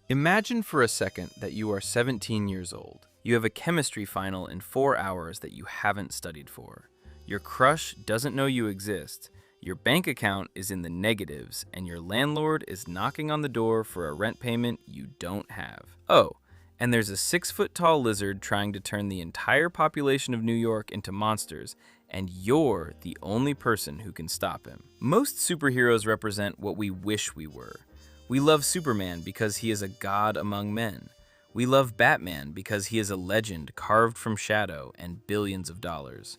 Imagine for a second that you are 17 years old. You have a chemistry final in 4 hours that you haven't studied for. Your crush doesn't know you exist. Your bank account is in the negatives, and your landlord is knocking on the door for a rent payment you don't have. Oh, and there's a 6-foot-tall lizard trying to turn the entire population of New York into monsters, and you're the only person who can stop him. Most superheroes represent what we wish we were. We love Superman because he is a god among men. We love Batman because he is a legend carved from shadow and billions of dollars.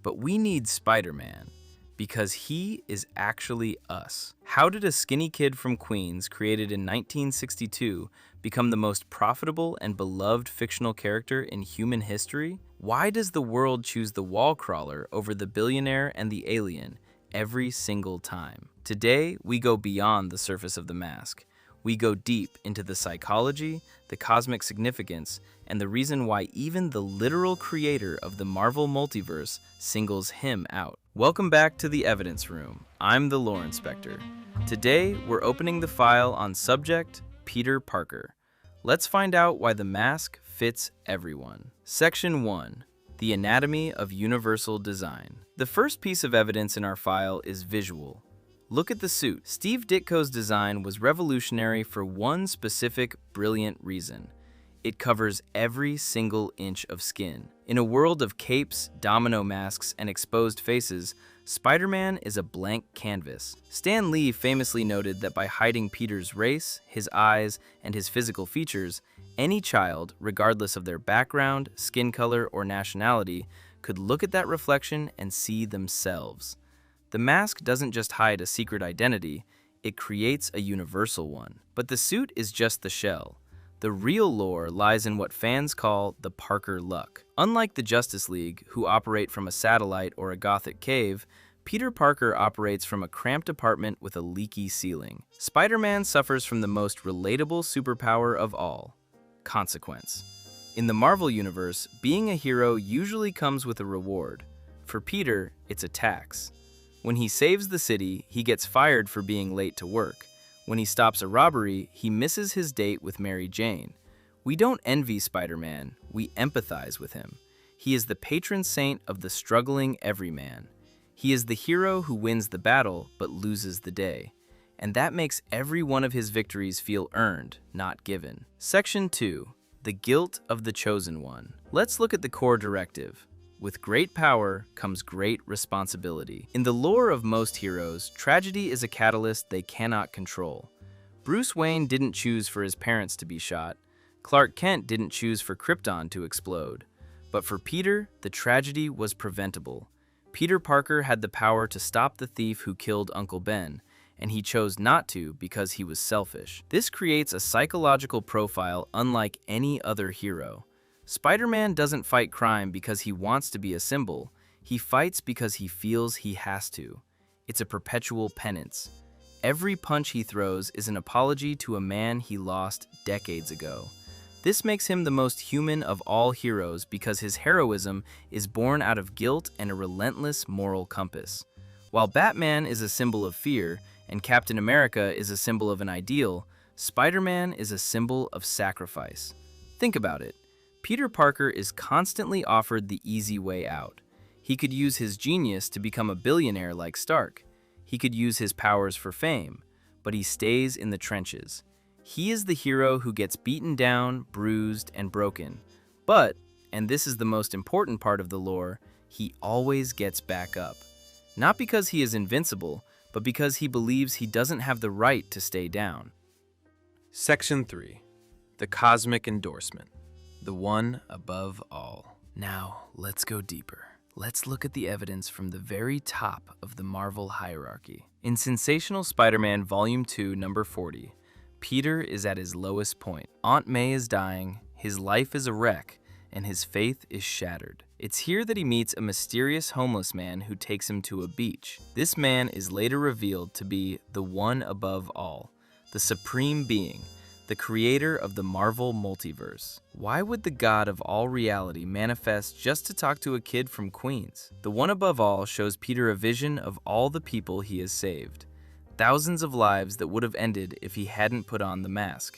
But we need Spider-Man because he is actually us. How did a skinny kid from Queens, created in 1962, become the most profitable and beloved fictional character in human history? Why does the world choose the wall crawler over the billionaire and the alien every single time? Today, we go beyond the surface of the mask. We go deep into the psychology, the cosmic significance, and the reason why even the literal creator of the Marvel multiverse singles him out. Welcome back to the Evidence Room. I'm the Lore Inspector. Today, we're opening the file on subject Peter Parker. Let's find out why the mask fits everyone. Section 1. The Anatomy of Universal Design. The first piece of evidence in our file is visual. Look at the suit. Steve Ditko's design was revolutionary for one specific, brilliant reason. It covers every single inch of skin. In a world of capes, domino masks, and exposed faces, Spider-Man is a blank canvas. Stan Lee famously noted that by hiding Peter's race, his eyes, and his physical features, any child, regardless of their background, skin color, or nationality, could look at that reflection and see themselves. The mask doesn't just hide a secret identity, it creates a universal one. But the suit is just the shell. The real lore lies in what fans call the Parker luck. Unlike the Justice League, who operate from a satellite or a gothic cave, Peter Parker operates from a cramped apartment with a leaky ceiling. Spider-Man suffers from the most relatable superpower of all: consequence. In the Marvel Universe, being a hero usually comes with a reward. For Peter, it's a tax. When he saves the city, he gets fired for being late to work. When he stops a robbery, he misses his date with Mary Jane. We don't envy Spider-Man, we empathize with him. He is the patron saint of the struggling everyman. He is the hero who wins the battle but loses the day. And that makes every one of his victories feel earned, not given. Section 2. The Guilt of the Chosen One. Let's look at the core directive. With great power comes great responsibility. In the lore of most heroes, tragedy is a catalyst they cannot control. Bruce Wayne didn't choose for his parents to be shot. Clark Kent didn't choose for Krypton to explode. But for Peter, the tragedy was preventable. Peter Parker had the power to stop the thief who killed Uncle Ben, and he chose not to because he was selfish. This creates a psychological profile unlike any other hero. Spider-Man doesn't fight crime because he wants to be a symbol. He fights because he feels he has to. It's a perpetual penance. Every punch he throws is an apology to a man he lost decades ago. This makes him the most human of all heroes because his heroism is born out of guilt and a relentless moral compass. While Batman is a symbol of fear and Captain America is a symbol of an ideal, Spider-Man is a symbol of sacrifice. Think about it. Peter Parker is constantly offered the easy way out. He could use his genius to become a billionaire like Stark. He could use his powers for fame, but he stays in the trenches. He is the hero who gets beaten down, bruised, and broken. But, and this is the most important part of the lore, he always gets back up. Not because he is invincible, but because he believes he doesn't have the right to stay down. Section 3. The Cosmic Endorsement. The one above all. Now, let's go deeper. Let's look at the evidence from the very top of the Marvel hierarchy. In Sensational Spider-Man Volume 2, number 40, Peter is at his lowest point. Aunt May is dying, his life is a wreck, and his faith is shattered. It's here that he meets a mysterious homeless man who takes him to a beach. This man is later revealed to be the one above all, the supreme being, the creator of the Marvel multiverse. Why would the god of all reality manifest just to talk to a kid from Queens? The one above all shows Peter a vision of all the people he has saved. Thousands of lives that would have ended if he hadn't put on the mask.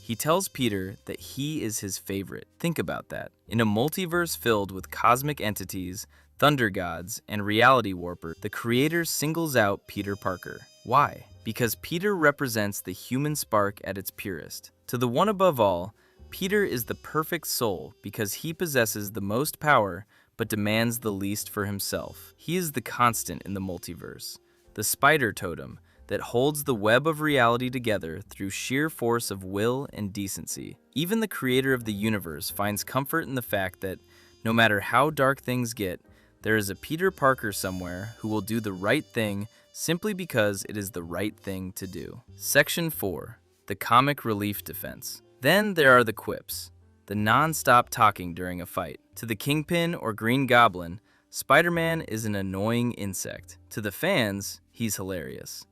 He tells Peter that he is his favorite. Think about that. In a multiverse filled with cosmic entities, thunder gods, and reality warpers, the creator singles out Peter Parker. Why? Because Peter represents the human spark at its purest. To the one above all, Peter is the perfect soul because he possesses the most power but demands the least for himself. He is the constant in the multiverse, the spider totem that holds the web of reality together through sheer force of will and decency. Even the creator of the universe finds comfort in the fact that no matter how dark things get, there is a Peter Parker somewhere who will do the right thing simply because it is the right thing to do. Section 4. The Comic Relief Defense. Then there are the quips, the non-stop talking during a fight. To the Kingpin or Green Goblin, Spider-Man is an annoying insect. To the fans, he's hilarious.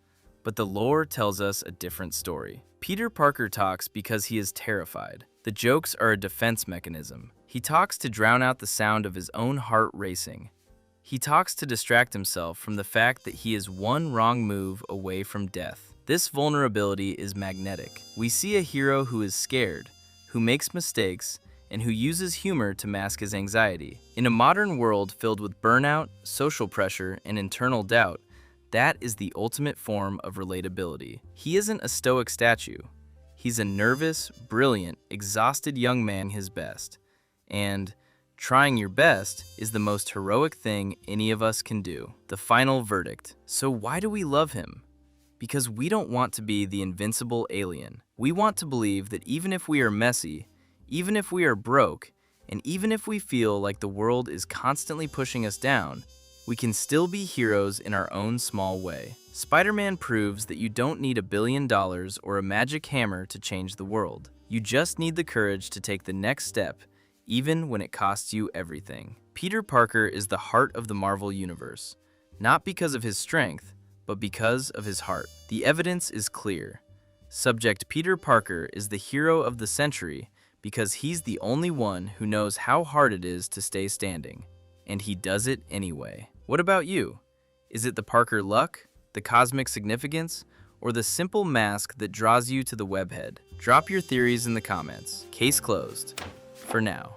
But the lore tells us a different story. Peter Parker talks because he is terrified. The jokes are a defense mechanism. He talks to drown out the sound of his own heart racing. He talks to distract himself from the fact that he is one wrong move away from death. This vulnerability is magnetic. We see a hero who is scared, who makes mistakes, and who uses humor to mask his anxiety. In a modern world filled with burnout, social pressure, and internal doubt, that is the ultimate form of relatability. He isn't a stoic statue. He's a nervous, brilliant, exhausted young man his best. And trying your best is the most heroic thing any of us can do. The final verdict. So why do we love him? Because we don't want to be the invincible alien. We want to believe that even if we are messy, even if we are broke, and even if we feel like the world is constantly pushing us down, we can still be heroes in our own small way. Spider-Man proves that you don't need $1 billion or a magic hammer to change the world. You just need the courage to take the next step, even when it costs you everything. Peter Parker is the heart of the Marvel Universe, not because of his strength, but because of his heart. The evidence is clear. Subject Peter Parker is the hero of the century because he's the only one who knows how hard it is to stay standing, and he does it anyway. What about you? Is it the Parker luck, the cosmic significance, or the simple mask that draws you to the webhead? Drop your theories in the comments. Case closed. For now.